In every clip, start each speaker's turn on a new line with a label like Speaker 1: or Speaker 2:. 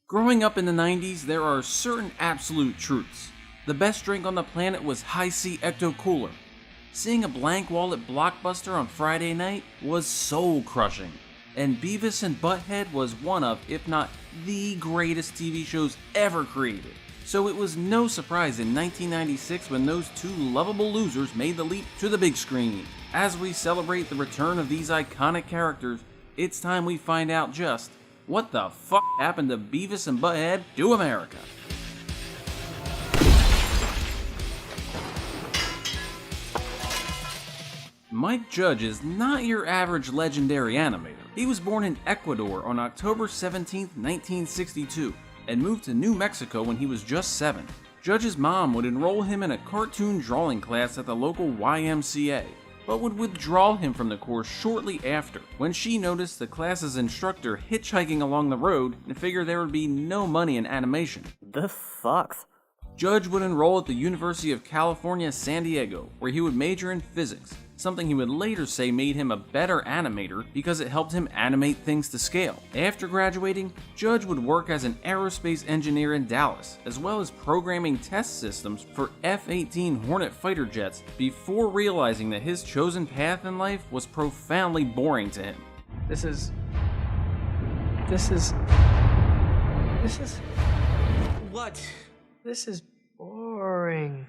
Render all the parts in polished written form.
Speaker 1: Growing up in the 90s, there are certain absolute truths. The best drink on the planet was High C Ecto Cooler. Seeing a blank wall at Blockbuster on Friday night was soul crushing. And Beavis and Butt-Head was one of, if not the greatest TV shows ever created. So it was no surprise in 1996 when those two lovable losers made the leap to the big screen. As we celebrate the return of these iconic characters, it's time we find out just what the fuck happened to Beavis and Butt-Head to America. Mike Judge is not your average legendary animator. He was born in Ecuador on October 17, 1962, and moved to New Mexico when he was just 7. Judge's mom would enroll him in a cartoon drawing class at the local YMCA, but would withdraw him from the course shortly after when she noticed the class's instructor hitchhiking along the road and figured there would be no money in animation.
Speaker 2: This sucks.
Speaker 1: Judge would enroll at the University of California, San Diego, where he would major in physics, something he would later say made him a better animator because it helped him animate things to scale. After graduating, Judge would work as an aerospace engineer in Dallas, as well as programming test systems for F-18 Hornet fighter jets before realizing that his chosen path in life was profoundly boring to him.
Speaker 3: This is...
Speaker 2: What?
Speaker 3: This is boring.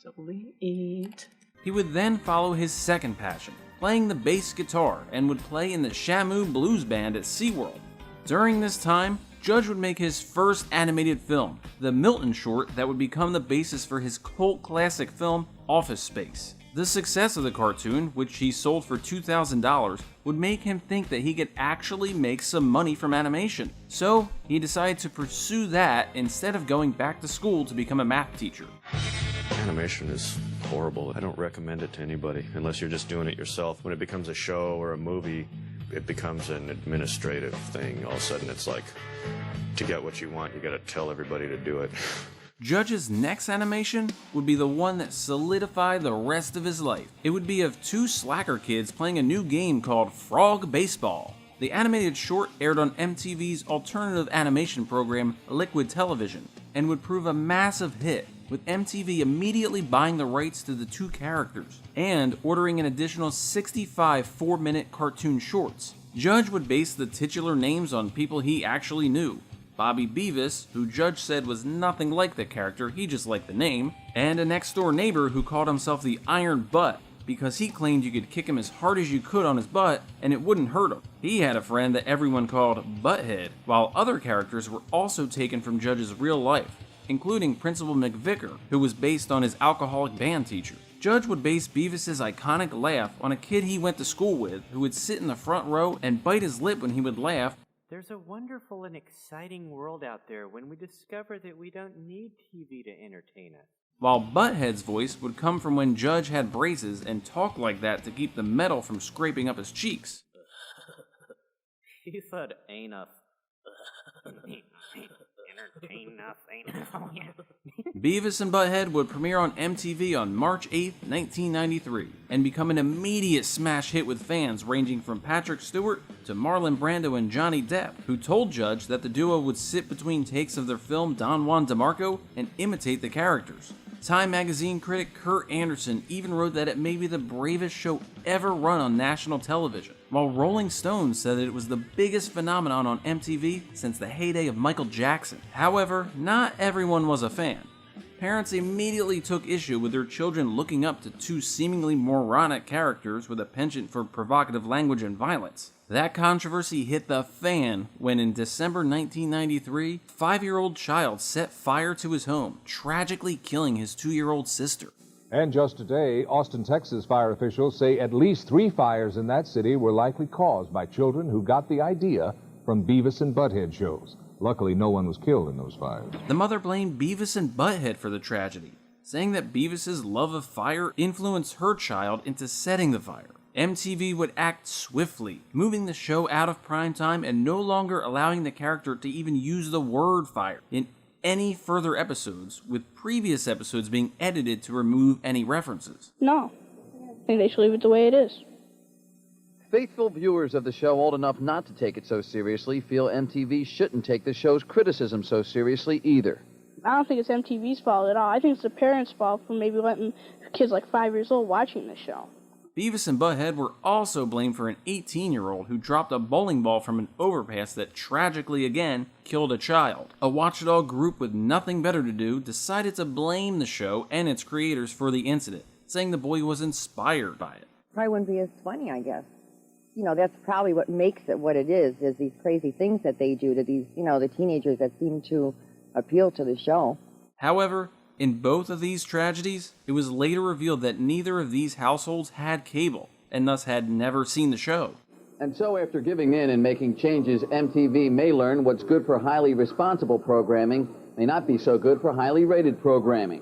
Speaker 3: Delete.
Speaker 1: He would then follow his second passion, playing the bass guitar, and would play in the Shamu Blues Band at SeaWorld. During this time, Judge would make his first animated film, the Milton short that would become the basis for his cult classic film, Office Space. The success of the cartoon, which he sold for $2,000, would make him think that he could actually make some money from animation. So, he decided to pursue that instead of going back to school to become a math teacher.
Speaker 4: Animation is horrible. I don't recommend it to anybody unless you're just doing it yourself. When it becomes a show or a movie, it becomes an administrative thing. All of a sudden it's like, to get what you want, you gotta tell everybody to do it.
Speaker 1: Judge's next animation would be the one that solidified the rest of his life. It would be of two slacker kids playing a new game called Frog Baseball. The animated short aired on MTV's alternative animation program, Liquid Television, and would prove a massive hit, with MTV immediately buying the rights to the two characters and ordering an additional 65 4-minute cartoon shorts. Judge would base the titular names on people he actually knew. Bobby Beavis, who Judge said was nothing like the character, he just liked the name, and a next-door neighbor who called himself the Iron Butt because he claimed you could kick him as hard as you could on his butt and it wouldn't hurt him. He had a friend that everyone called Butt-Head, while other characters were also taken from Judge's real life, including Principal McVicker, who was based on his alcoholic band teacher. Judge would base Beavis' iconic laugh on a kid he went to school with who would sit in the front row and bite his lip when he would laugh.
Speaker 2: There's a wonderful and exciting world out there when we discover that we don't need TV to entertain us.
Speaker 1: While Butt-Head's voice would come from when Judge had braces and talked like that to keep the metal from scraping up his cheeks.
Speaker 2: He said enough. Entertain enough,
Speaker 1: Beavis and Butt-Head would premiere on MTV on March 8, 1993, and become an immediate smash hit with fans ranging from Patrick Stewart to Marlon Brando and Johnny Depp, who told Judge that the duo would sit between takes of their film Don Juan DeMarco and imitate the characters. Time magazine critic Kurt Anderson even wrote that it may be the bravest show ever run on national television, while Rolling Stone said that it was the biggest phenomenon on MTV since the heyday of Michael Jackson. However, not everyone was a fan. Parents immediately took issue with their children looking up to two seemingly moronic characters with a penchant for provocative language and violence. That controversy hit the fan when in December 1993, a 5-year-old child set fire to his home, tragically killing his 2-year-old sister.
Speaker 5: And just today, Austin, Texas fire officials say at least 3 fires in that city were likely caused by children who got the idea from Beavis and Butt-Head shows. Luckily, no one was killed in those fires.
Speaker 1: The mother blamed Beavis and Butt-Head for the tragedy, saying that Beavis' love of fire influenced her child into setting the fire. MTV would act swiftly, moving the show out of primetime and no longer allowing the character to even use the word fire in any further episodes, with previous episodes being edited to remove any references.
Speaker 6: No. I think they should leave it the way it is. Faithful viewers of the show old enough not to take it so seriously feel MTV shouldn't take the show's criticism so seriously either.
Speaker 7: I don't think it's MTV's fault at all. I think it's the parents' fault for maybe letting kids like 5 years old watching the show.
Speaker 1: Beavis and Butt-Head were also blamed for an 18-year-old who dropped a bowling ball from an overpass that tragically again killed a child. A watchdog group with nothing better to do decided to blame the show and its creators for the incident, saying the boy was inspired by it.
Speaker 8: Probably wouldn't be as funny, I guess. You know, that's probably what makes it what it is these crazy things that they do to these, the teenagers that seem to appeal to the show.
Speaker 1: However, in both of these tragedies, it was later revealed that neither of these households had cable, and thus had never seen the show.
Speaker 6: And so after giving in and making changes, MTV may learn what's good for highly responsible programming may not be so good for highly rated programming.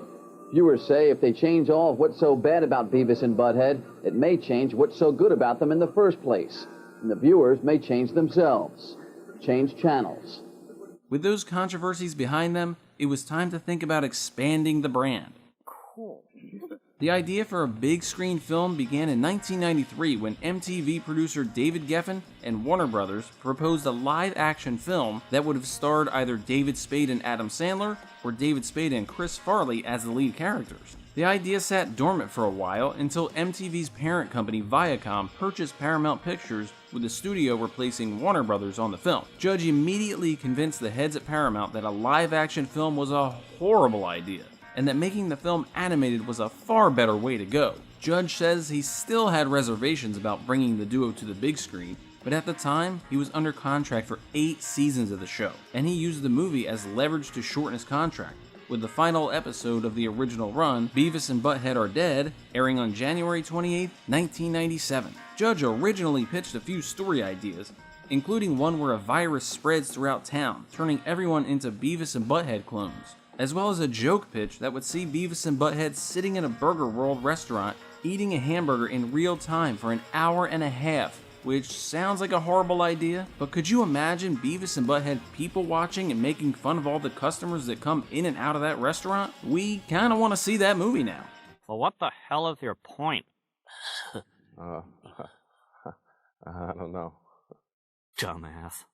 Speaker 6: Viewers say if they change all of what's so bad about Beavis and Butt-Head, it may change what's so good about them in the first place. And the viewers may change themselves. Change channels.
Speaker 1: With those controversies behind them, it was time to think about expanding the brand.
Speaker 2: Cool.
Speaker 1: The idea for a big screen film began in 1993 when MTV producer David Geffen and Warner Brothers proposed a live-action film that would have starred either David Spade and Adam Sandler or David Spade and Chris Farley as the lead characters. The idea sat dormant for a while until MTV's parent company Viacom purchased Paramount Pictures, with the studio replacing Warner Brothers on the film. Judge immediately convinced the heads at Paramount that a live-action film was a horrible idea, and that making the film animated was a far better way to go. Judge says he still had reservations about bringing the duo to the big screen, but at the time, he was under contract for 8 seasons of the show, and he used the movie as leverage to shorten his contract, with the final episode of the original run, Beavis and Butt-Head Are Dead, airing on January 28, 1997. Judge originally pitched a few story ideas, including one where a virus spreads throughout town, turning everyone into Beavis and Butt-Head clones, as well as a joke pitch that would see Beavis and Butt-Head sitting in a Burger World restaurant eating a hamburger in real time for an hour and a half, which sounds like a horrible idea, but could you imagine Beavis and Butt-Head people watching and making fun of all the customers that come in and out of that restaurant? We kinda wanna see that movie now.
Speaker 9: Well, what the hell is your point?
Speaker 4: I don't know.
Speaker 9: Dumbass.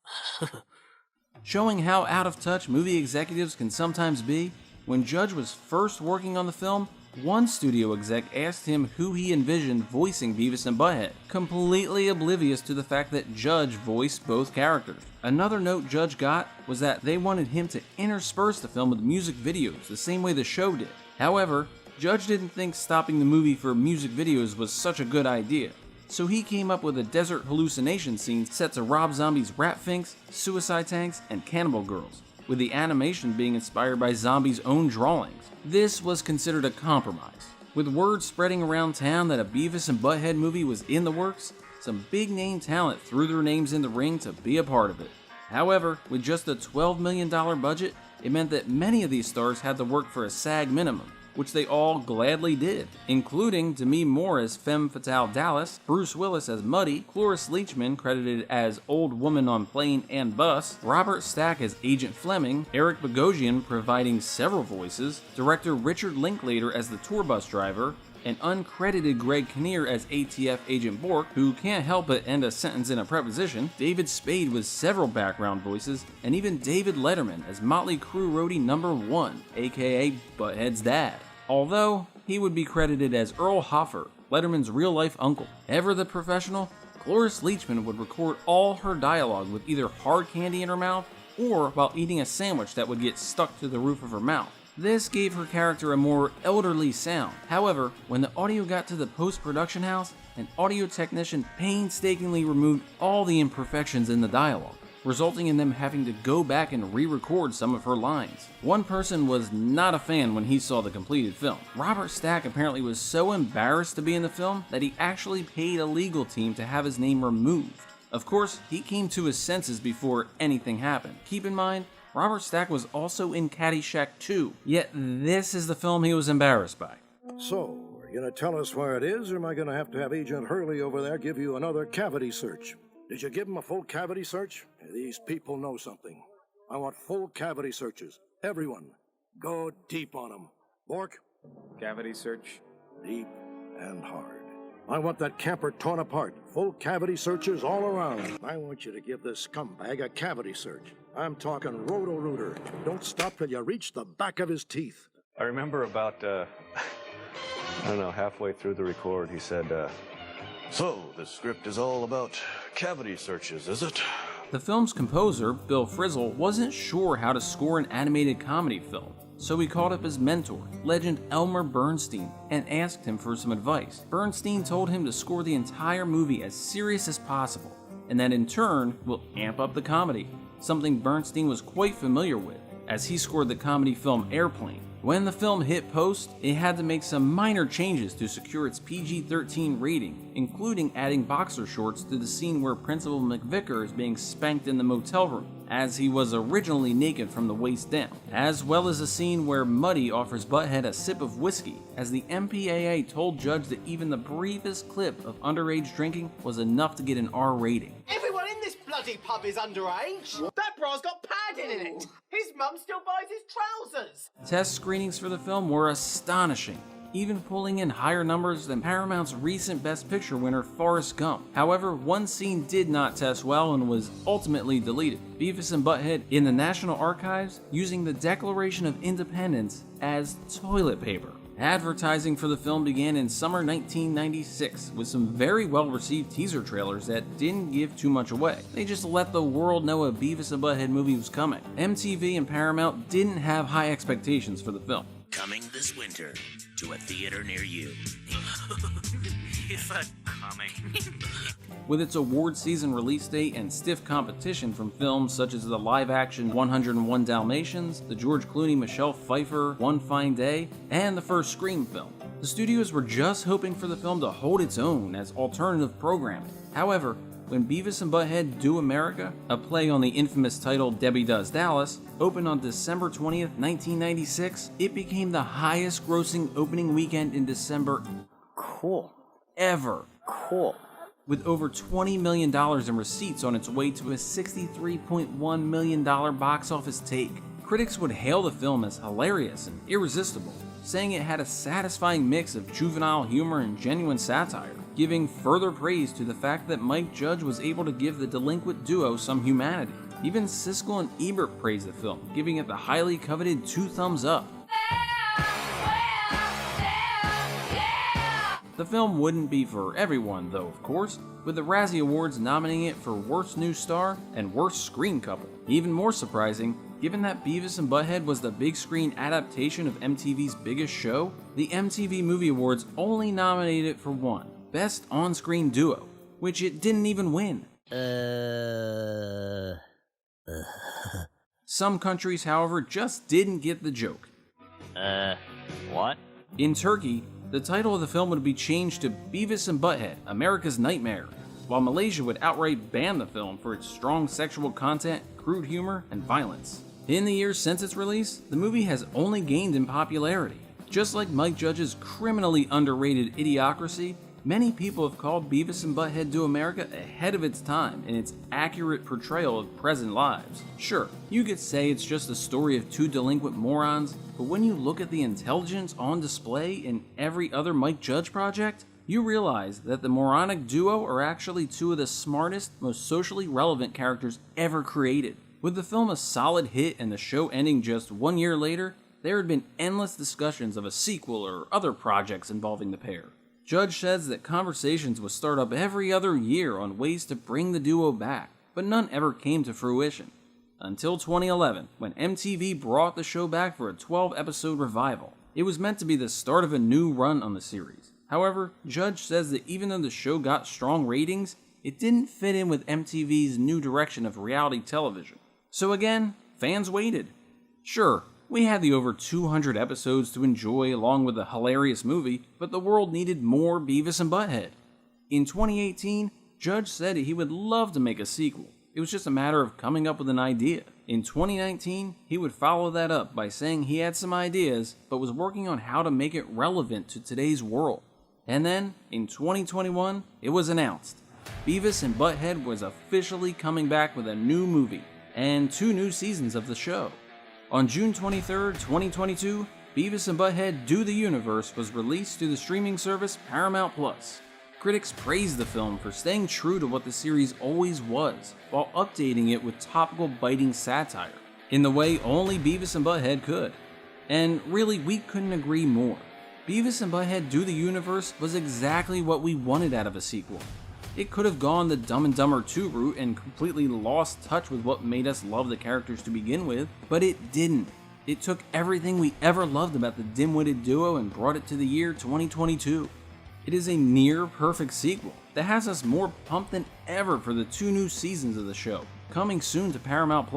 Speaker 1: Showing how out of touch movie executives can sometimes be, when Judge was first working on the film, one studio exec asked him who he envisioned voicing Beavis and Butt-Head, completely oblivious to the fact that Judge voiced both characters. Another note Judge got was that they wanted him to intersperse the film with music videos, the same way the show did. However, Judge didn't think stopping the movie for music videos was such a good idea, so he came up with a desert hallucination scene set to Rob Zombie's Rat Finks, Suicide Tanks, and Cannibal Girls, with the animation being inspired by Zombie's own drawings. This was considered a compromise. With word spreading around town that a Beavis and Butt-Head movie was in the works, some big-name talent threw their names in the ring to be a part of it. However, with just a $12 million budget, it meant that many of these stars had to work for a SAG minimum, which they all gladly did, including Demi Moore as Femme Fatale Dallas, Bruce Willis as Muddy, Cloris Leachman credited as Old Woman on Plane and Bus, Robert Stack as Agent Fleming, Eric Bogosian providing several voices, director Richard Linklater as the tour bus driver, and uncredited Greg Kinnear as ATF Agent Bork, who can't help but end a sentence in a preposition, David Spade with several background voices, and even David Letterman as Motley Crue roadie number 1, aka Butthead's dad. Although, he would be credited as Earl Hoffer, Letterman's real-life uncle. Ever the professional, Cloris Leachman would record all her dialogue with either hard candy in her mouth or while eating a sandwich that would get stuck to the roof of her mouth. This gave her character a more elderly sound. However, when the audio got to the post-production house, an audio technician painstakingly removed all the imperfections in the dialogue, resulting in them having to go back and re-record some of her lines. One person was not a fan when he saw the completed film. Robert Stack apparently was so embarrassed to be in the film that he actually paid a legal team to have his name removed. Of course, he came to his senses before anything happened. Keep in mind, Robert Stack was also in Caddyshack 2, yet this is the film he was embarrassed by.
Speaker 10: So, are you going to tell us where it is, or am I going to have Agent Hurley over there give you another cavity search? Did you give him a full cavity search? These people know something. I want full cavity searches. Everyone, go deep on them. Bork?
Speaker 2: Cavity search?
Speaker 10: Deep and hard. I want that camper torn apart. Full cavity searches all around. I want you to give this scumbag a cavity search. I'm talking roto-rooter. Don't stop till you reach the back of his teeth.
Speaker 4: I remember about, I don't know, halfway through the record, he said, so the script is all about cavity searches, is it?
Speaker 1: The film's composer, Bill Frisell, wasn't sure how to score an animated comedy film, so he called up his mentor, legend Elmer Bernstein, and asked him for some advice. Bernstein told him to score the entire movie as serious as possible, and that in turn will amp up the comedy, something Bernstein was quite familiar with, as he scored the comedy film Airplane. When the film hit post, it had to make some minor changes to secure its PG-13 rating, including adding boxer shorts to the scene where Principal McVicker is being spanked in the motel room, as he was originally naked from the waist down, as well as a scene where Muddy offers Butt-Head a sip of whiskey, as the MPAA told Judge that even the briefest clip of underage drinking was enough to get an R rating.
Speaker 11: Everyone in this bloody pub is underage. That bra's got padding in it. His mum still buys his trousers.
Speaker 1: Test screenings for the film were astonishing, even pulling in higher numbers than Paramount's recent Best Picture winner Forrest Gump. However, one scene did not test well and was ultimately deleted. Beavis and Butt-Head in the National Archives using the Declaration of Independence as toilet paper. Advertising for the film began in summer 1996 with some very well-received teaser trailers that didn't give too much away. They just let the world know a Beavis and Butt-Head movie was coming. MTV and Paramount didn't have high expectations for the film.
Speaker 12: Coming this winter to a theater near you.
Speaker 9: Is that coming?
Speaker 1: With its award season release date and stiff competition from films such as the live-action 101 Dalmatians, the George Clooney-Michelle Pfeiffer One Fine Day, and the first Scream film, the studios were just hoping for the film to hold its own as alternative programming. However, when Beavis and Butt-Head Do America, a play on the infamous title Debbie Does Dallas, opened on December 20th, 1996, it became the highest-grossing opening weekend in December ever. With over $20 million in receipts on its way to a $63.1 million box office take. Critics would hail the film as hilarious and irresistible, saying it had a satisfying mix of juvenile humor and genuine satire, giving further praise to the fact that Mike Judge was able to give the delinquent duo some humanity. Even Siskel and Ebert praised the film, giving it the highly coveted 2 thumbs up. The film wouldn't be for everyone, though, of course, with the Razzie Awards nominating it for Worst New Star and Worst Screen Couple. Even more surprising, given that Beavis and Butt-Head was the big screen adaptation of MTV's biggest show, the MTV Movie Awards only nominated it for one, Best On-Screen Duo, which it didn't even win. Some countries, however, just didn't get the joke.
Speaker 9: What?
Speaker 1: In Turkey, the title of the film would be changed to Beavis and Butt-Head, America's Nightmare, while Malaysia would outright ban the film for its strong sexual content, crude humor, and violence. In the years since its release, the movie has only gained in popularity. Just like Mike Judge's criminally underrated Idiocracy, many people have called Beavis and Butt-Head Do America ahead of its time in its accurate portrayal of present lives. Sure, you could say it's just a story of 2 delinquent morons, but when you look at the intelligence on display in every other Mike Judge project, you realize that the moronic duo are actually 2 of the smartest, most socially relevant characters ever created. With the film a solid hit and the show ending just 1 year later, there had been endless discussions of a sequel or other projects involving the pair. Judge says that conversations would start up every other year on ways to bring the duo back, but none ever came to fruition. Until 2011, when MTV brought the show back for a 12-episode revival. It was meant to be the start of a new run on the series. However, Judge says that even though the show got strong ratings, it didn't fit in with MTV's new direction of reality television. So again, fans waited. Sure, we had the over 200 episodes to enjoy along with a hilarious movie, but the world needed more Beavis and Butt-Head. In 2018, Judge said he would love to make a sequel. It was just a matter of coming up with an idea. In 2019, he would follow that up by saying he had some ideas, but was working on how to make it relevant to today's world. And then, in 2021, it was announced. Beavis and Butt-Head was officially coming back with a new movie, and 2 new seasons of the show. On June 23, 2022, Beavis and Butt-Head Do the Universe was released to the streaming service Paramount+. Critics praised the film for staying true to what the series always was, while updating it with topical biting satire, in the way only Beavis and Butt-Head could. And really, we couldn't agree more. Beavis and Butt-Head Do the Universe was exactly what we wanted out of a sequel. It could have gone the Dumb and Dumber 2 route and completely lost touch with what made us love the characters to begin with, but it didn't. It took everything we ever loved about the dim-witted duo and brought it to the year 2022. It is a near-perfect sequel that has us more pumped than ever for the 2 new seasons of the show, coming soon to Paramount+.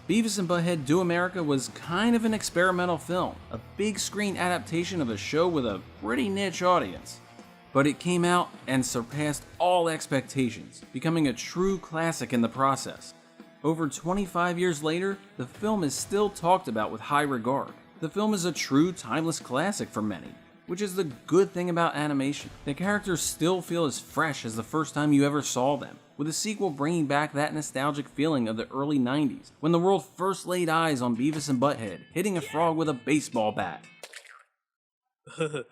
Speaker 1: Beavis and Butt-Head Do America was kind of an experimental film, a big screen adaptation of a show with a pretty niche audience. But it came out and surpassed all expectations, becoming a true classic in the process. Over 25 years later, the film is still talked about with high regard. The film is a true timeless classic for many, which is the good thing about animation. The characters still feel as fresh as the first time you ever saw them, with a sequel bringing back that nostalgic feeling of the early 90s, when the world first laid eyes on Beavis and Butt-Head, hitting a frog with a baseball bat.
Speaker 9: That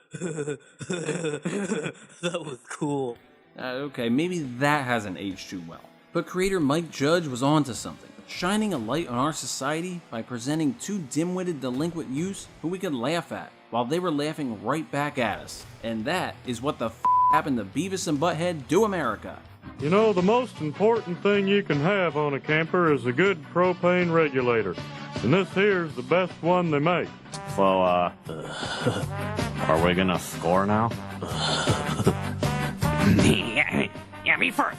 Speaker 9: was cool.
Speaker 1: Okay, maybe that hasn't aged too well. But creator Mike Judge was onto something, shining a light on our society by presenting 2 dim-witted delinquent youths who we could laugh at, while they were laughing right back at us. And that is what the happened to Beavis and Butt-Head Do America.
Speaker 13: You know, the most important thing you can have on a camper is a good propane regulator. And this here's the best one they make.
Speaker 9: So, are we gonna score now?
Speaker 14: Yeah, me first.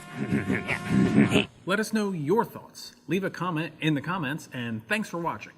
Speaker 14: Let us know your thoughts. Leave a comment in the comments, and thanks for watching.